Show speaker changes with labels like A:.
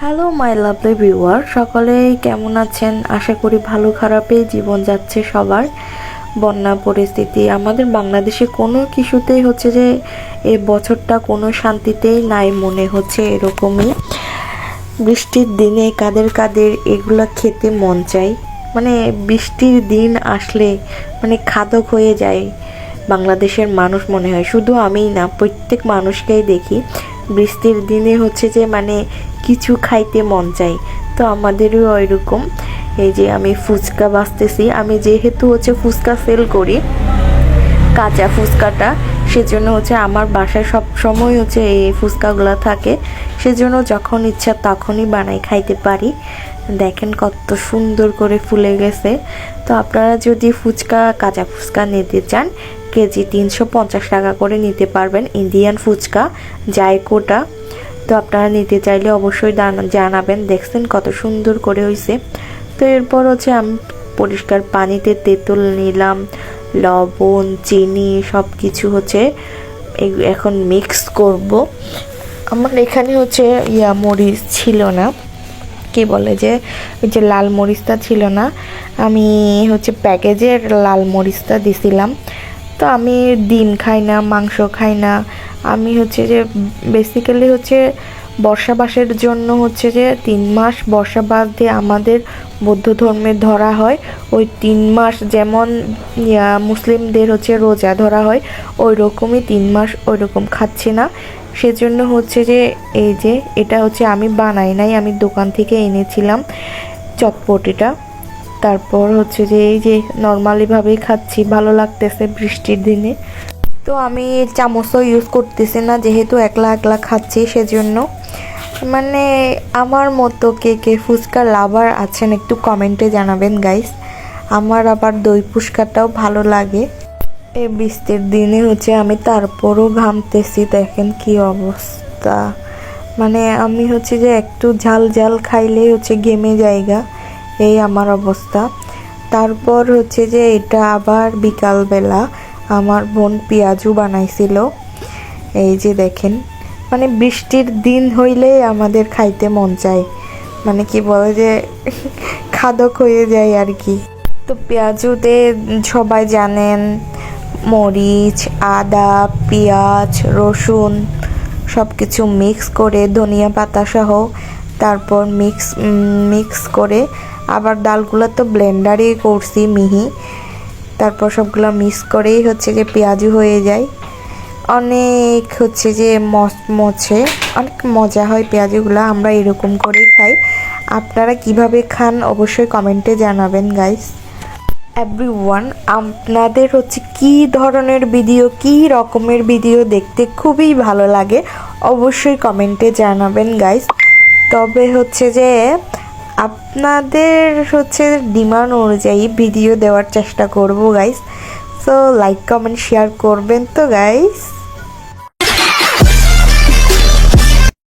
A: Hello my lovely viewer, সকলেই কেমন আছেন? আশা করি ভালো খারাপে জীবন যাচ্ছে সবার। বন্যা পরিস্থিতি আমাদের বাংলাদেশে কোনো কিছুতেই হচ্ছে যে এই বছরটা কোনো শান্তিতেই নাই মনে হচ্ছে। এরকমই বৃষ্টির দিনে কাদের কাদের এগুলা খেতে মন চাই, মানে বৃষ্টির দিন আসলে মানে খাদক হয়ে যায় বাংলাদেশের মানুষ। মনে হয় শুধু আমিই না, প্রত্যেক মানুষকেই দেখি বৃষ্টির দিনে হচ্ছে যে মানে কিছু খাইতে মন চাই। তো আমাদেরও ওইরকম। এই যে আমি ফুচকা বাছতেছি, আমি যেহেতু হচ্ছে ফুচকা সেল করি, কাঁচা ফুচকাটা, সেজন্য হচ্ছে আমার বাসায় সব সময় হচ্ছে এই ফুচকাগুলো থাকে, সেজন্য যখন ইচ্ছা তখনই বানাই খাইতে পারি। দেখেন কত সুন্দর করে ফুলে গেছে। তো আপনারা যদি ফুচকা, কাঁচা ফুচকা নিতে চান, কেজি 350 টাকা করে নিতে পারবেন। ইন্ডিয়ান ফুচকা জায়কোটা। তো আপনারা নিতে চাইলে অবশ্যই জানাবেন। দেখছেন কত সুন্দর করে হয়েছে। তো এরপর হচ্ছে আমি পরিষ্কার পানিতে তেঁতুল নিলাম, লবণ, চিনি সব কিছু হচ্ছে এখন মিক্স করব। আমার এখানে হচ্ছে মরিচ ছিল না, কি বলে যে ওই যে লাল মরিচটা ছিল না, আমি হচ্ছে প্যাকেজের লাল মরিচটা দিছিলাম। তো আমি ডিম খাই না, মাংস খাই না। আমি হচ্ছে যে বেসিক্যালি হচ্ছে বর্ষাবাসের জন্য হচ্ছে যে 3 মাস বর্ষাবাস দিয়ে আমাদের বৌদ্ধ ধর্মের ধরা হয়। ওই 3 মাস যেমন মুসলিমদের হচ্ছে রোজা ধরা হয়, ওই রকমই 3 মাস ওই রকম খাচ্ছি না। সেজন্য হচ্ছে যে এই যে এটা হচ্ছে আমি বানাই নাই, আমি দোকান থেকে এনেছিলাম চটপটিটা। তারপর হচ্ছে যে এই যে নর্মালিভাবেই খাচ্ছি, ভালো লাগতেছে বৃষ্টির দিনে। তো আমি চামচও ইউজ করতেছি না, যেহেতু একলা একলা খাচ্ছি সেজন্য। মানে আমার মতো কে কে ফুচকা লাভার আছেন একটু কমেন্টে জানাবেন গাইস। আমার আবার দই ফুচকাটাও ভালো লাগে। এই বৃষ্টির দিনে হচ্ছে আমি তারপরও ঘামতেছি, দেখেন কি অবস্থা। মানে আমি হচ্ছে যে একটু ঝাল ঝাল খাইলে হচ্ছে ঘেমে জায়গা, এই আমার অবস্থা। তারপর হচ্ছে যে এটা আবার বিকালবেলা আমার বোন পেঁয়াজু বানাইছিল। এই যে দেখেন, মানে বৃষ্টির দিন হইলেই আমাদের খাইতে মন চায়, মানে কি বলে যে খাদক হয়ে যায় আর কি। তো পেঁয়াজুতে সবাই জানেন মরিচ, আদা, পেঁয়াজ, রসুন সব কিছু মিক্স করে, ধনিয়া পাতা সহ, তারপর মিক্স করে আবার ডালগুলো তো ব্লেন্ডারেই করছি মিহি। তারপর সবগুলো মিক্স করেই হচ্ছে যে পেঁয়াজু হয়ে যায়। অনেক হচ্ছে যে মচমচে, অনেক মজা হয় পেঁয়াজুগুলো। আমরা এরকম করেই খাই। আপনারা কিভাবে খান অবশ্যই কমেন্টে জানাবেন গাইস। এভরিওয়ান, আপনাদের হচ্ছে কি ধরনের ভিডিও, কি রকমের ভিডিও দেখতে খুবই ভালো লাগে অবশ্যই কমেন্টে জানাবেন গাইস। তবে হচ্ছে যে আপনাদের হচ্ছে ডিমান্ড অনুযায়ী ভিডিও দেওয়ার চেষ্টা করব guys. So like, comment, share করবেন তো গাইস।